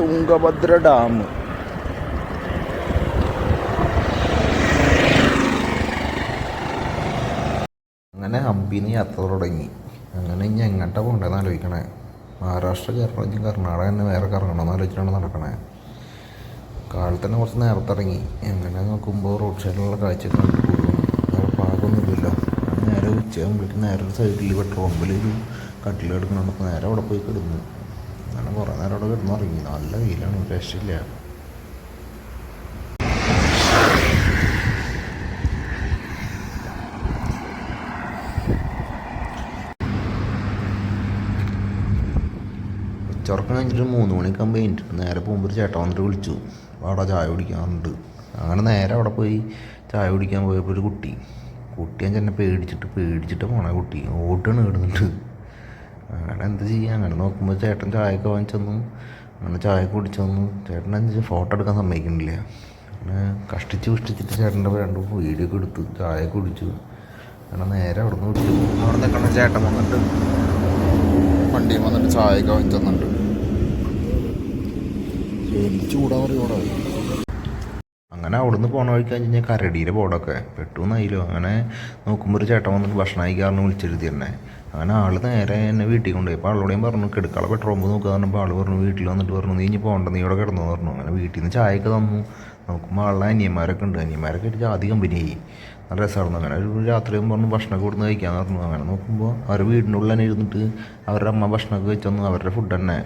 Tungabhadra dam. അങ്ങനെ ഹംപിന്ന് യാത്ര തുടങ്ങി. അങ്ങനെ ഇനി എങ്ങോട്ടാണ് പോകേണ്ടതെന്ന് ആലോചിക്കണേ. മഹാരാഷ്ട്ര കയറണം, കർണാടക തന്നെ വേറെ കറങ്ങണമെന്ന് ആലോചിച്ചിട്ടാണ് നടക്കണേ. കാലത്ത് തന്നെ കുറച്ച് നേരത്തെ ഇറങ്ങി. എങ്ങനെ നോക്കുമ്പോൾ റോഡ് സൈഡിലുള്ള കാഴ്ച കണ്ടു പോകും. വേറെ പാകമൊന്നുമില്ലല്ലോ. നേരെ ഉച്ചയാകുമ്പോഴേക്കും നേരെ ഒരു സൈഡിൽ പെട്രോൾ പമ്പിൽ ഒരു കട്ടിൽ എടുക്കണപ്പോൾ നേരെ അവിടെ പോയി കിടന്നു. അങ്ങനെ കുറേ നേരം അവിടെ കിടന്നു ഇറങ്ങി. നല്ല വെയിലാണ്, ഒരു രക്ഷയില്ല. ഉച്ചയുറക്കം കഴിഞ്ഞിട്ട് 3 മണിയൊക്കെ കഴിഞ്ഞിട്ട് നേരെ പോകുമ്പോൾ ഒരു ചേട്ടൻ വന്നിട്ട് വിളിച്ചു, അവിടെ ചായ കുടിക്കാറുണ്ട്. അങ്ങനെ നേരെ അവിടെ പോയി ചായ കുടിക്കാൻ പോയപ്പോൾ ഒരു കുട്ടി ഞാൻ ചെന്നെ പേടിച്ചിട്ട് പോണേ. കുട്ടി ഓട്ടാണ് കിടന്നിട്ട്. അങ്ങനെ എന്ത് ചെയ്യാൻ. അങ്ങനെ നോക്കുമ്പോൾ ചേട്ടൻ ചായയൊക്കെ വാങ്ങിച്ചെന്നു. അങ്ങനെ ചായ കുടിച്ചു വന്നു. ചേട്ടൻ എന്താ ഫോട്ടോ എടുക്കാൻ സമ്മതിക്കുന്നില്ല. അങ്ങനെ കഷ്ടിച്ചിട്ട് ചേട്ടൻ്റെ 2 വീഡിയോ ഒക്കെ എടുത്തു, ചായ കുടിച്ചു. അങ്ങനെ നേരെ അവിടെ നിന്ന് കുടിച്ചു. അവിടെ നിൽക്കണ ചേട്ടൻ വന്നിട്ട് വണ്ടിയിൽ വന്നിട്ട് ചായയൊക്കെ വാങ്ങിച്ചു തന്നിട്ടുണ്ട്. ചൂടാൻ പറയോടാ. അങ്ങനെ അവിടുന്ന് പോണ വഴിക്ക് കഴിഞ്ഞാൽ കരടിയുടെ ബോർഡൊക്കെ പെട്ടുന്നായില്ലോ. അങ്ങനെ നോക്കുമ്പോൾ ഒരു ചേട്ടൻ വന്നിട്ട് ഭക്ഷണം കഴിക്കാറിന് വിളിച്ചെഴുതി തന്നെ. അങ്ങനെ ആൾ നേരെ എന്നെ വീട്ടിൽ കൊണ്ടുപോയി. അപ്പോൾ ആളോടെയും പറഞ്ഞു കിടക്കാളെ പെട്രോൾ പമ്പ് നോക്കുക പറഞ്ഞപ്പോൾ ആൾ പറഞ്ഞു വീട്ടിൽ വന്നിട്ട് പറഞ്ഞു നീ ഇനി പോകണ്ട, നീ ഇവിടെ കിടന്നു പറഞ്ഞു. അങ്ങനെ വീട്ടിൽ നിന്ന് ചായയൊക്കെ തന്നു. നോക്കുമ്പോൾ ആളുടെ അനിയന്മാരൊക്കെ ഉണ്ട്. അനിയന്മാരൊക്കെ ആയിട്ട് ജാതി കമ്പനിയായി. നല്ല രസമായിരുന്നു. അങ്ങനെ ഒരു രാത്രിയും പറഞ്ഞു ഭക്ഷണമൊക്കെ കൊടുന്ന് കഴിക്കാമെന്ന് പറഞ്ഞു. അങ്ങനെ നോക്കുമ്പോൾ അവർ വീടിൻ്റെ ഉള്ളിൽ തന്നെ ഇരുന്നിട്ട് അവരുടെ അമ്മ ഭക്ഷണമൊക്കെ കഴിച്ചൊന്നു. അവരുടെ ഫുഡ് തന്നെ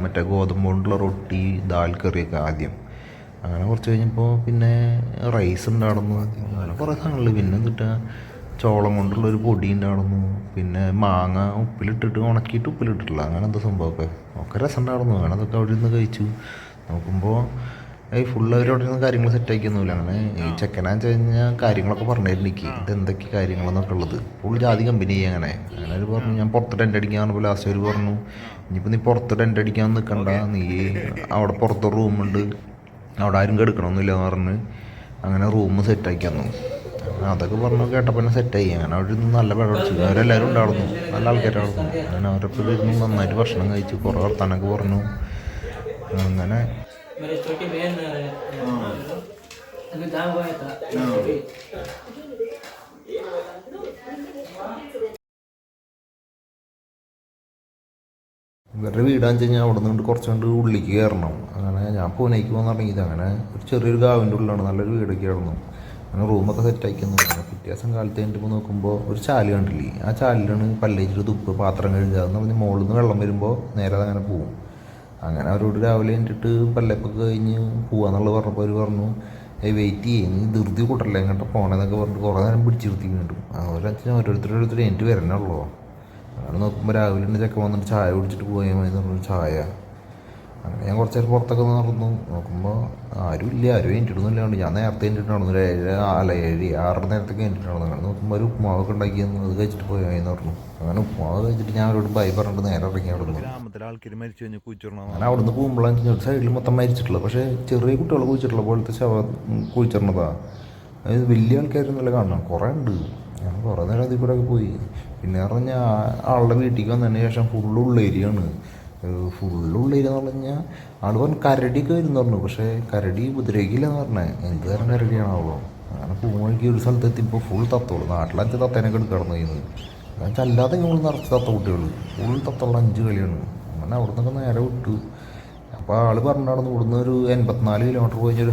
മറ്റേ ഗോതമ്പ് കൊണ്ടുള്ള റൊട്ടി, ദാൽ കറിയൊക്കെ ആദ്യം. അങ്ങനെ കുറച്ച് കഴിഞ്ഞപ്പോൾ പിന്നെ റൈസ് ഉണ്ടായിരുന്നു. അങ്ങനെ കുറേ സാധനങ്ങൾ. പിന്നെ എന്നിട്ട് ചോളം കൊണ്ടുള്ളൊരു പൊടി ഉണ്ടായിരുന്നു. പിന്നെ മാങ്ങ ഉപ്പിലിട്ടിട്ട് ഉണക്കിയിട്ട് ഉപ്പിലിട്ടിട്ടില്ല, അങ്ങനെ എന്താ സംഭവമൊക്കെ ഒക്കെ രസം ഉണ്ടായിരുന്നു. അങ്ങനെ അതൊക്കെ അവിടെ നിന്ന് കഴിച്ചു. നോക്കുമ്പോൾ ഫുള്ള് അവരവിടെ നിന്ന് കാര്യങ്ങൾ സെറ്റാക്കിയൊന്നുമില്ല. അങ്ങനെ ഈ ചെക്കനാന്ന് വെച്ച് കഴിഞ്ഞാൽ കാര്യങ്ങളൊക്കെ പറഞ്ഞിരുന്നു എനിക്ക് ഇതെന്തൊക്കെ കാര്യങ്ങളെന്നൊക്കെ ഉള്ളത്. ഫുൾ ജാതി കമ്പനി അങ്ങനെ അവർ പറഞ്ഞു ഞാൻ പുറത്ത് ടെൻ്റ് അടിക്കാൻ പറഞ്ഞപ്പോൾ ലാസ്റ്റ് അവർ പറഞ്ഞു ഇനിയിപ്പോൾ നീ പുറത്ത് ടെൻ്റ് അടിക്കാൻ നിൽക്കണ്ട, നീ അവിടെ പുറത്ത് റൂമുണ്ട്, അവിടെ ആരും കെടുക്കണമെന്നില്ല എന്ന് പറഞ്ഞ് അങ്ങനെ റൂം സെറ്റാക്കി തന്നു. അതൊക്കെ പറഞ്ഞു കേട്ടപ്പോൾ തന്നെ സെറ്റായി. അങ്ങനെ അവിടെ നിന്ന് നല്ല വെള്ളം അടിച്ചു. അവരെല്ലാവരും ഉണ്ടായിരുന്നു, നല്ല ആൾക്കാരായിരുന്നു. അങ്ങനെ അവരൊക്കെ ഇരുന്ന് നന്നായിട്ട് ഭക്ഷണം കഴിച്ചു, കുറേ വർത്താനൊക്കെ പറഞ്ഞു. അങ്ങനെ ഇവരുടെ വീടാന്ന് വെച്ച് കഴിഞ്ഞാൽ അവിടെ നിന്ന് കുറച്ച് കണ്ട് ഉള്ളിലേക്ക് കയറണം. അങ്ങനെ ഞാൻ പൂനെക്ക് പോകാൻ തുടങ്ങിയത്. അങ്ങനെ ഒരു ചെറിയൊരു ഗാവിൻ്റെ ഉള്ളിലാണ്, നല്ലൊരു വീടൊക്കെ ആയിരുന്നു. അങ്ങനെ റൂമൊക്കെ സെറ്റാക്കുന്നു. അങ്ങനെ പിറ്റേ ദിവസം കാലത്ത് കഴിഞ്ഞിട്ട് നോക്കുമ്പോൾ ഒരു ചാല് കണ്ടില്ലേ, ആ ചാലിലാണ് പല്ലേച്ചിട്ട് തുപ്പ് പാത്രം കഴുകുക എന്ന് പറഞ്ഞ് മുകളിൽ നിന്ന് വെള്ളം വരുമ്പോൾ നേരെ അതങ്ങനെ പോവും. അങ്ങനെ അവരോട് രാവിലെ കഴിഞ്ഞിട്ട് പല്ലപ്പൊക്കെ കഴിഞ്ഞ് പോവാന്നുള്ളത് പറഞ്ഞപ്പോൾ അവർ പറഞ്ഞു വെയിറ്റ് ചെയ്യും, നീ ധൃതി കൂട്ടല്ലേ എങ്ങോട്ട് പോകണമെന്നൊക്കെ പറഞ്ഞിട്ട് കുറേ നേരം പിടിച്ച് നിർത്തി വീണ്ടും. ഓരോരുത്തർ എനിക്ക് വരണുള്ളൂ. അങ്ങനെ നോക്കുമ്പോൾ രാവിലെ തന്നെ ചെക്കൻ വന്നിട്ട് ചായ കുടിച്ചിട്ട് പോയാൽ മതി എന്ന് പറഞ്ഞു ചായ. അങ്ങനെ ഞാൻ കുറച്ച് നേരം പുറത്തൊക്കെ നടന്നു. നോക്കുമ്പോൾ ആരും ഇല്ല, ആരും കഴിഞ്ഞിട്ടൊന്നുമില്ലാണ്ട്. ഞാൻ നേരത്തെ കഴിഞ്ഞിട്ടുണ്ടായിരുന്നു, ഒരു 7-6 നേരത്തൊക്കെ കഴിഞ്ഞിട്ടുണ്ടായിരുന്നു. അങ്ങനെ നോക്കുമ്പോൾ ഒരു ഉപ്പുമാവൊക്കെ ഉണ്ടാക്കിയെന്ന് അത് കഴിച്ചിട്ട് പോയാൽ മതി എന്ന് പറഞ്ഞു. അങ്ങനെ ഉപ്പുമാവ് കഴിച്ചിട്ട് ഞാൻ അവരോട് ബൈ പറഞ്ഞിട്ട് നേരെ ഇറങ്ങി. അവിടെ നിന്ന് ഗ്രാമത്തിലെ ആൾക്കാർ മരിച്ചു കഴിഞ്ഞാൽ കുഴിച്ചിടണം. അങ്ങനെ അവിടെ നിന്ന് പോകുമ്പോഴാണ് ഒരു സൈഡിൽ മൊത്തം മരിച്ചിട്ടുള്ളത്. പക്ഷേ ചെറിയ കുട്ടികൾ കുഴിച്ചിട്ടുള്ള പോലത്തെ കുഴിച്ചിടണതാണ്. അതായത് വലിയ ആൾക്കാരൊന്നുമല്ല കാണണം, കുറേ ഉണ്ട്. ഞാൻ കുറേ നേരം അതിൽ കൂടെ ഒക്കെ പോയി. പിന്നെ പറഞ്ഞാൽ ആളുടെ വീട്ടിലേക്ക് വന്നതിന് ശേഷം ഫുള്ള് ഏരിയയാണ്. ഫുള്ളുള്ള ഏരിയ എന്ന് പറഞ്ഞു കഴിഞ്ഞാൽ ആൾ പറഞ്ഞു കരടിയൊക്കെ വരുന്നു പറഞ്ഞു. പക്ഷേ കരടി ഉപദ്രവിക്കില്ലെന്ന് പറഞ്ഞേ. എന്ത് തരം കരടിയാണാവോ. അങ്ങനെ പോകുമ്പോഴേക്ക് ഒരു സ്ഥലത്ത് എത്തിയപ്പോൾ ഫുൾ തത്തോളൂ. നാട്ടിൽ 5 തത്തേനൊക്കെ എടുക്കിടന്നു ചെയ്യുന്നത്. കാരണം അല്ലാതെ ഞങ്ങൾ നിറച്ച് തത്ത കുട്ടികൾ ഫുൾ തത്തുള്ള 5 കളിയാണ്. അങ്ങനെ അവിടെ നിന്നൊക്കെ നേരെ വിട്ടു. അപ്പോൾ ആൾ പറഞ്ഞിടന്നു ഇവിടുന്ന് ഒരു 84 കിലോമീറ്റർ പോയി ഒരു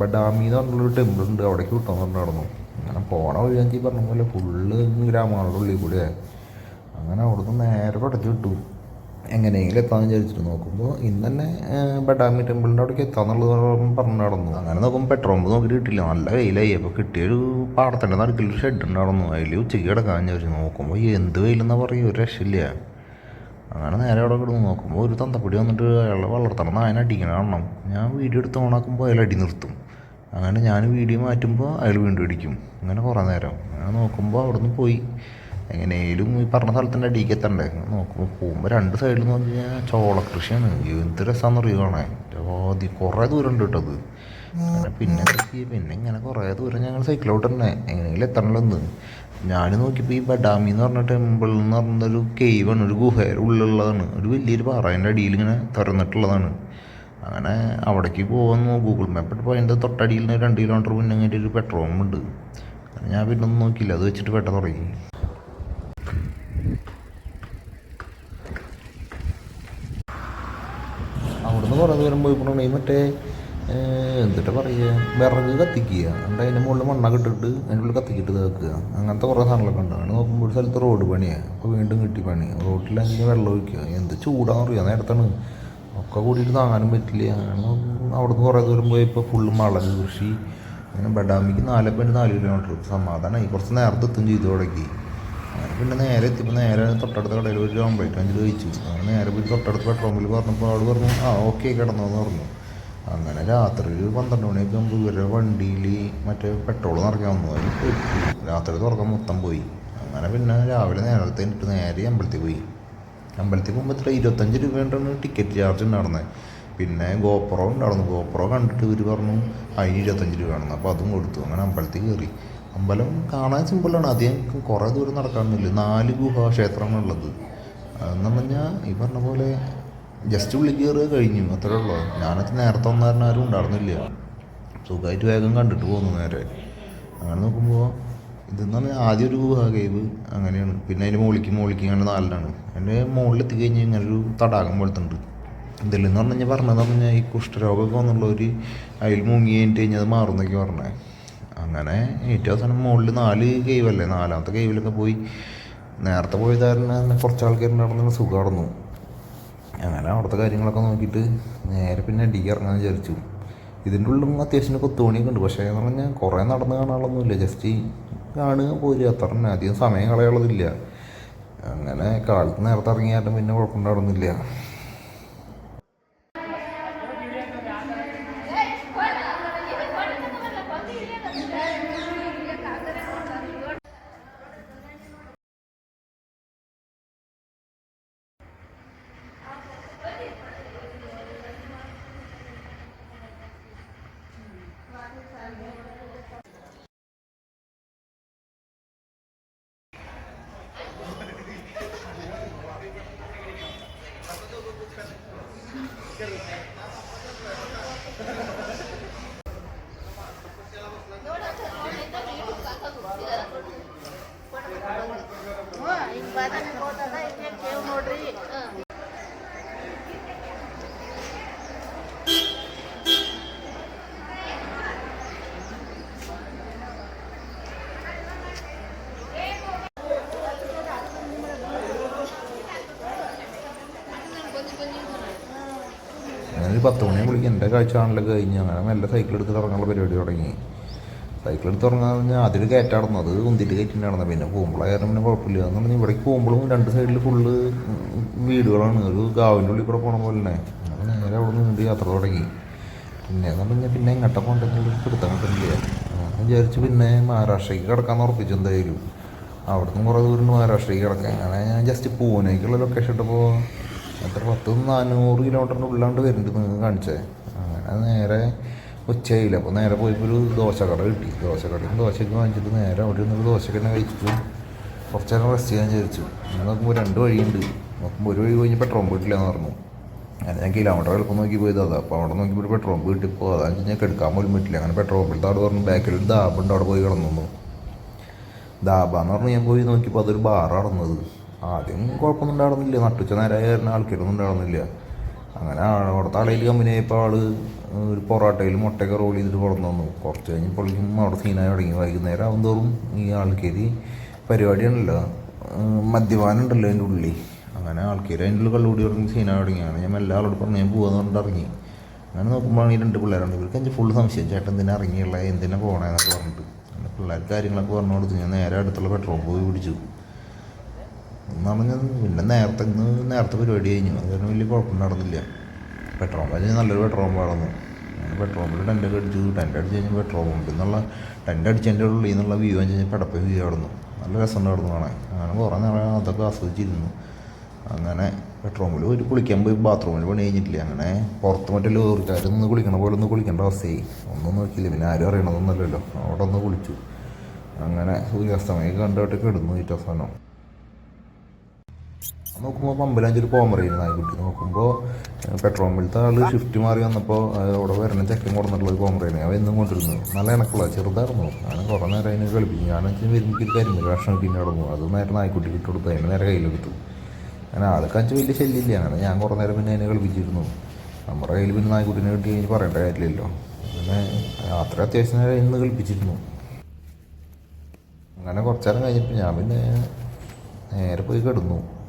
ബഡാമി എന്ന് പറഞ്ഞുള്ളൊരു ടെമ്പിൾ ഉണ്ട്, അവിടേക്ക് വിട്ടോന്ന് പറഞ്ഞിടന്നു. അങ്ങനെ പോണ വഴിയാക്കി പറഞ്ഞ പോലെ ഫുള്ള് ഗ്രാമങ്ങളുടെ ഉള്ളിൽ കൂടെ. അങ്ങനെ അവിടുന്ന് നേരെ പടച്ചു വിട്ടു. എങ്ങനെയെങ്കിലും എത്താമെന്ന് വിചാരിച്ചിട്ട് നോക്കുമ്പോൾ ഇന്ന് തന്നെ ബഡാമി ടെമ്പിളിൻ്റെ അവിടേക്ക് എത്താമെന്നുള്ളത് പറഞ്ഞു നടന്നു. അങ്ങനെ നോക്കുമ്പോൾ പെട്രോൾ പമ്പ് നോക്കിയിട്ട് കിട്ടില്ല, നല്ല വെയിലായി. അപ്പോൾ കിട്ടിയൊരു പാടത്തിൻ്റെ നടുക്കിലൊരു ഷെഡ് ഉണ്ടായിരുന്നു, അതിൽ ഉച്ചയ്ക്ക് കിടക്കാമെന്ന് വിചാരിച്ചു. നോക്കുമ്പോൾ എന്ത് വെയിലെന്നാ പറയും, ഒരു രക്ഷയില്ല. അങ്ങനെ നേരെ അവിടെ കിടന്ന് നോക്കുമ്പോൾ ഒരു തന്തപ്പൊടി വന്നിട്ട് അയാളെ വളർത്തണം നായനെ അടിക്കണം കാണണം. ഞാൻ വീഡിയോ എടുത്ത് ഓണാക്കുമ്പോൾ അയാൾ അടി നിർത്തും. അങ്ങനെ ഞാൻ വീഡിയോ മാറ്റുമ്പോൾ അയാൾ വീണ്ടും അടിക്കും. അങ്ങനെ കുറേ നേരം അങ്ങനെ നോക്കുമ്പോൾ അവിടെ നിന്ന് പോയി. എങ്ങനെയും ഈ പറഞ്ഞ സ്ഥലത്തിൻ്റെ അടിയിലേക്ക് എത്തണ്ടേ. നോക്കുമ്പോൾ പോകുമ്പോൾ 2 സൈഡിൽ എന്ന് പറഞ്ഞു കഴിഞ്ഞാൽ ചോളക്കൃഷിയാണ്. എന്ത് രസമാണെന്ന് അറിയുക കാണാൻ. കുറേ ദൂരം ഉണ്ട് കേട്ടത്. അങ്ങനെ പിന്നെ ഇങ്ങനെ കുറേ ദൂരം ഞങ്ങൾ സൈക്കിളോട്ട് തന്നെ എങ്ങനെയെങ്കിലും എത്തണമല്ലോ. ഞാൻ നോക്കിയപ്പോൾ ഈ ബഡാമി എന്ന് പറഞ്ഞ ടെമ്പിൾ എന്ന് പറഞ്ഞൊരു കേവാണ്, ഒരു ഗുഹയുടെ ഉള്ളിലുള്ളതാണ്, ഒരു വലിയൊരു പാറേൻ്റെ അടിയിൽ ഇങ്ങനെ തുറന്നിട്ടുള്ളതാണ്. അങ്ങനെ അവിടേക്ക് പോകുന്നു ഗൂഗിൾ മാപ്പ് ഇട്ടപ്പോൾ അതിൻ്റെ തൊട്ടടിയിൽ നിന്ന് 2 കിലോമീറ്റർ മുന്നേ കഴിഞ്ഞിട്ട് ഒരു പെട്രോൾ പമ്പ് ഉണ്ട്. ഞാൻ പിന്നെ ഒന്നും നോക്കിയില്ല, അത് വെച്ചിട്ട് പെട്ടെന്ന് തുടങ്ങി. അവിടുന്ന് കുറേ ദൂരം പോയിക്കൊണ്ടുണ്ടെങ്കിൽ മറ്റേ എന്നിട്ട് പറയുക വിറക് കത്തിക്കുക, എന്നിട്ട് അതിൻ്റെ മുകളിൽ മണ്ണൊക്കെ ഇട്ടിട്ട് അതിൻ്റെ ഉള്ളിൽ കത്തിക്കിട്ട് തേക്കുക, അങ്ങനത്തെ കുറേ സാധനങ്ങളൊക്കെ ഉണ്ട്. അങ്ങനെ നോക്കുമ്പോൾ ഒരു സ്ഥലത്ത് റോഡ് പണിയാണ്, അപ്പോൾ വീണ്ടും കിട്ടി പണി. റോഡിലങ്ങനെ വെള്ളം ഒഴിക്കുക, എന്ത് ചൂടാന്ന് അറിയാം നേരത്താണ്, ഒക്കെ കൂടിയിട്ട് താങ്ങാനും പറ്റില്ല. അങ്ങനെ അവിടുന്ന് കുറേ ദൂരം പോയപ്പോൾ ഫുള്ള് മുളക് കൃഷി. അങ്ങനെ ബഡാമിക്ക് 4 കിലോമീറ്റർ സമാധാനമായി, കുറച്ച് നേരത്തെ എത്തും ചെയ്തു തുടങ്ങി. അങ്ങനെ പിന്നെ നേരെ എത്തിയപ്പോൾ നേരെ തൊട്ടടുത്ത കടയിൽ ഒരു ഓംപ്ലേറ്റ് 5 കഴിച്ചു. അങ്ങനെ നേരെ പോയി തൊട്ടടുത്ത് പെട്രോൾ പമ്പിൽ പറഞ്ഞപ്പോൾ ആൾ പറഞ്ഞു ഓക്കെ കിടന്നോന്ന് പറഞ്ഞു. അങ്ങനെ രാത്രി ഒരു 12 മണിയൊക്കെ ആകുമ്പോൾ ഇവരുടെ വണ്ടിയിൽ മറ്റേ പെട്രോൾ നിറയ്ക്കാൻ വന്നു, അതിൽ പോയി രാത്രി തുറക്കാൻ മൊത്തം പോയി. അങ്ങനെ പിന്നെ രാവിലെ നേരത്തെ എന്നിട്ട് നേരെ അമ്പലത്തിൽ പോയി. അമ്പലത്തിൽ പോകുമ്പോൾ ഇത്ര 25 രൂപയാണ് ടിക്കറ്റ് ചാർജ് ഉണ്ടായിരുന്നത്. പിന്നെ ഗോപ്രോ ഉണ്ടായിരുന്നു, ഗോപ്രോ കണ്ടിട്ട് ഇവർ പറഞ്ഞു അതിന് 25 രൂപയാണെന്ന്, അപ്പോൾ അതും കൊടുത്തു. അങ്ങനെ അമ്പലത്തിൽ കയറി. അമ്പലം കാണാൻ സിമ്പിളാണ്, അധികം കുറേ ദൂരം നടക്കാനൊന്നുമില്ല. 4 ഗുഹാക്ഷേത്രമാണുള്ളത്. അതെന്ന് പറഞ്ഞാൽ ഈ പറഞ്ഞ പോലെ ജസ്റ്റ് ഉള്ളിൽ കയറുക കഴിഞ്ഞു, അത്രേ ഉള്ളൂ. ഞാനത് നേരത്തെ വന്നായിരുന്നു ആരും ഉണ്ടായിരുന്നില്ല, സുഖമായിട്ട് വേഗം കണ്ടിട്ട് പോകുന്നു നേരെ. അങ്ങനെ നോക്കുമ്പോൾ ഇതെന്ന് പറഞ്ഞാൽ ആദ്യം ഒരു ഗുഹ കേവ് അങ്ങനെയാണ്, പിന്നെ അതിൻ്റെ മുകളിലേക്ക് അങ്ങനെ 4 എൻ്റെ മുകളിലെത്തി കഴിഞ്ഞ് ഇങ്ങനൊരു തടാകം പോലത്തെ ഉണ്ട്. ഇതിലെന്ന് പറഞ്ഞതെന്ന് പറഞ്ഞാൽ ഈ കുഷ്ഠരോഗമൊക്കെ വന്നുള്ളവർ അതിൽ മുങ്ങി കഴിഞ്ഞിട്ട് അത് മാറുന്നൊക്കെ പറഞ്ഞത്. അങ്ങനെ ഏറ്റവും അവസാനം മുകളിൽ 4 കേവല്ലേ, 4ാമത്തെ കേവിലൊക്കെ പോയി. നേരത്തെ പോയതായിരുന്നു കുറച്ച് ആൾക്കാരുണ്ടായിരുന്ന സുഖം നടന്നു. അങ്ങനെ അവിടുത്തെ കാര്യങ്ങളൊക്കെ നോക്കിയിട്ട് നേരെ പിന്നെ അടിക്ക് ഇറങ്ങാൻ വിചാരിച്ചു. ഇതിൻ്റെ ഉള്ളിൽ അത്യാവശ്യം കൊത്തുപണിയൊക്കെ ഉണ്ട്, പക്ഷേ എന്ന് പറഞ്ഞാൽ കുറേ നടന്ന് കാണാനുള്ളൊന്നുമില്ല, ജസ്റ്റ് കാണുക പോരുക, അത്ര തന്നെ, അധികം സമയം കളയാനുള്ളതില്ല. അങ്ങനെ കാലത്ത് നേരത്തെ ഇറങ്ങിയാലും പിന്നെ കുഴപ്പമുണ്ടായിരുന്നില്ല. അങ്ങനെ ഒരു 10 മണിയും വിളിക്കും, എൻ്റെ കാഴ്ച കാണലൊക്കെ കഴിഞ്ഞ് അങ്ങനെ മെല്ലെ സൈക്കിൾ എടുത്ത് ഇറങ്ങാനുള്ള പരിപാടി തുടങ്ങി. സൈക്കിൾ എടുത്ത് ഇറങ്ങാന്ന് പറഞ്ഞാൽ അതിൽ കയറ്റാടുന്നു, അത് ഉന്തിട്ട് കയറ്റിണ്ടായിരുന്നു. പിന്നെ പോകുമ്പോഴായിരുന്നു പിന്നെ കുഴപ്പമില്ല എന്ന് പറഞ്ഞാൽ ഇവിടേക്ക് പോകുമ്പോഴും 2 സൈഡിൽ ഫുള്ള് വീടുകളാണ്, ഒരു ഗാവിൻ്റെ ഉള്ളിൽ കൂടെ പോകണ പോലെ തന്നെ. അങ്ങനെ നേരെ അവിടെ നിന്ന് നീണ്ട് യാത്ര തുടങ്ങി. പിന്നെ എന്ന് പറഞ്ഞാൽ പിന്നെ എങ്ങോട്ടാ പോകണ്ടെന്നുള്ള പിടുത്തം കിട്ടുന്നില്ല. വിചാരിച്ച് പിന്നെ മഹാരാഷ്ട്രയ്ക്ക് കിടക്കാമെന്ന് ഉറപ്പിച്ചു എന്തായാലും. അവിടെ നിന്ന് കുറേ ദൂരം മഹാരാഷ്ട്രയ്ക്ക് കിടക്കാം. അങ്ങനെ ഞാൻ ജസ്റ്റ് പൂനെക്കുള്ള ലൊക്കേഷൻ ഇട്ടപ്പോൾ എത്ര 400 കിലോമീറ്ററിൻ്റെ ഉള്ളിലാണ്ട് വരുന്നുണ്ട് നിങ്ങൾ കാണിച്ചേ. അങ്ങനെ നേരെ ഉച്ചയില്ല, അപ്പോൾ നേരെ പോയപ്പോൾ ഒരു ദോശക്കട കിട്ടി. ദോശയ്ക്ക് വാങ്ങിച്ചിട്ട് നേരെ അവിടെ നിന്നൊരു ദോശക്ക് തന്നെ കഴിച്ചിട്ട് കുറച്ച് നേരം റെസ്റ്റ് ചെയ്യാൻ വിചാരിച്ചു. അങ്ങനെ നോക്കുമ്പോൾ 2 വഴിയുണ്ട്. നോക്കുമ്പോൾ ഒരു വഴി കഴിഞ്ഞ് പെട്രോൾ വീട്ടില്ല എന്ന് പറഞ്ഞു. അങ്ങനെ ഞാൻ കിലോമീറ്റർ എളുപ്പം നോക്കി പോയത് അതാ. അപ്പോൾ അവിടെ നോക്കിയപ്പോൾ പെട്രോൾ വീട്ടിൽ പോകുക, അതാണെന്ന് വെച്ച് ഞാൻ കെടുക്കാൻ പോലും പറ്റില്ല. അങ്ങനെ പെട്രോൾ പമ്പിൽ അവിടെ പറഞ്ഞു ബാക്കിൽ ഒരു ധാബുണ്ട്, അവിടെ പോയി കിടന്നു. ധാബ എന്ന് പറഞ്ഞ് ഞാൻ പോയി നോക്കിയപ്പോൾ അതൊരു ബാർ നടന്നത്. ആദ്യം കുഴപ്പമൊന്നും ഉണ്ടായിരുന്നില്ല, നട്ടുച്ച നേരമായ കാരണം ആൾക്കാരൊന്നും ഉണ്ടായിരുന്നില്ല. അങ്ങനെ അവിടുത്തെ ആളയിൽ കമ്പനി ആയപ്പോൾ ഒരു പൊറോട്ടയിൽ മുട്ടയൊക്കെ റോൾ ചെയ്തിട്ട് പുറന്നു വന്നു. കുറച്ച് കഴിഞ്ഞപ്പോഴേക്കും അവിടെ സീനായി തുടങ്ങി. വൈകുന്നേരം ആവും തോറും ഈ ആൾക്കാർ പരിപാടിയാണല്ലോ, മദ്യപാനം ഉണ്ടല്ലോ അതിൻ്റെ ഉള്ളിൽ. അങ്ങനെ ആൾക്കാർ അതിൻ്റെ ഉള്ളിൽ കള്ളുകൂടി തുടങ്ങി സീനായി തുടങ്ങിയാണ്. ഞാൻ എല്ലാ ആളോട് പറഞ്ഞു ഞാൻ പോകാമെന്ന് പറഞ്ഞിട്ട് ഇറങ്ങി. അങ്ങനെ നോക്കുമ്പോൾ ഈ 2 പിള്ളേരുണ്ട്. ഇവർക്ക് എനിക്ക് ഫുള്ള് സംശയം, ചേട്ടൻ എന്തിനാ ഇറങ്ങിയുള്ള, എന്തിനാ പോകണമെന്നൊക്കെ പറഞ്ഞിട്ട്. അങ്ങനെ പിള്ളേർക്ക് കാര്യങ്ങളൊക്കെ പറഞ്ഞു കൊടുത്തു. ഞാൻ നേരെ അടുത്തുള്ള പെട്രോൾ പോയി പിടിച്ചു എന്ന് പറഞ്ഞത്. പിന്നെ നേരത്തെ പരിപാടി കഴിഞ്ഞു, അതുകൊണ്ട് വലിയ കുഴപ്പമുണ്ടായിരുന്നില്ല. പെട്രോൾ പമ്പ് നല്ലൊരു പെട്രോൾ പമ്പായിരുന്നു. അങ്ങനെ പെട്രോൾ പമ്പിൽ ടെൻ്റൊക്കെ അടിച്ചു. ടെൻ്റ് അടിച്ച് കഴിഞ്ഞാൽ പെട്രോൾ പമ്പിൽ നിന്നുള്ള ടെൻ്റ് അടിച്ചതിൻ്റെ ഉള്ളിൽ നിന്നുള്ള വ്യൂ എന്ന് വെച്ച് കഴിഞ്ഞാൽ പടപ്പ് വ്യൂ ആയിരുന്നു. നല്ല രസമുണ്ടായിരുന്നു കാണാൻ. അങ്ങനെ കുറേ നേരം അതൊക്കെ ആസ്വദിച്ചിരുന്നു. അങ്ങനെ പെട്രോൾ പമ്പിൽ ഒരു കുളിക്കാൻ പോയി, ബാത്റൂമിൽ പണി കഴിഞ്ഞിട്ടില്ല. അങ്ങനെ പുറത്ത് മറ്റേ ലോറിക്കാർ നിന്ന് കുളിക്കണ പോലെ ഒന്ന് കുളിക്കേണ്ട അവസ്ഥയായി. ഒന്നും നോക്കിയില്ല, പിന്നെ ആരും അറിയണതൊന്നുമല്ലല്ലോ. അവിടെ ഒന്ന് കുളിച്ചു. അങ്ങനെ സൂര്യാസ്തമയം കണ്ടോട്ട് കിടന്നു ഏറ്റവും അവസാനം. നോക്കുമ്പോൾ പമ്പിലഞ്ചൊരു പോമറേന് നായ്ക്കുട്ടി. നോക്കുമ്പോൾ പെട്രോൾ പമ്പിലത്തെ ആൾ ഷിഫ്റ്റ് മാറി വന്നപ്പോൾ അവിടെ വരുന്ന ചെക്കൻ കൊടുത്തിട്ടുള്ളത് പോമറേന്. അവൻ എന്നും കൊണ്ടിരുന്നു. നല്ല ഇണക്കുള്ള ചെറുതായിരുന്നു. ഞാൻ കുറേ നേരം അതിനെ കളിപ്പിച്ചു. ഞാൻ വരുമ്പോൾ കരിമില്ല കഷ്ണം കിട്ടി നടന്നു. അത് നേരെ നായ്ക്കുട്ടി ഇട്ട് കൊടുത്തു. അതിന് നേരെ കയ്യിലെടുത്തു. അങ്ങനെ ആൾക്കാച്ച് വലിയ ശല്യമില്ല. അങ്ങനെ ഞാൻ കുറേ നേരം പിന്നെ അതിനെ കളിപ്പിച്ചിരുന്നു. നമ്മുടെ കയ്യിൽ പിന്നെ നായ്ക്കുട്ടിനെ കിട്ടി കഴിഞ്ഞ് പറയേണ്ട കാര്യമില്ലല്ലോ. അങ്ങനെ അത്ര അത്യാവശ്യം നേരം ഇന്ന് കളിപ്പിച്ചിരുന്നു. അങ്ങനെ കുറച്ചു നേരം കഴിഞ്ഞപ്പോൾ ഞാൻ പിന്നെ നേരെ പോയി കിടന്നു.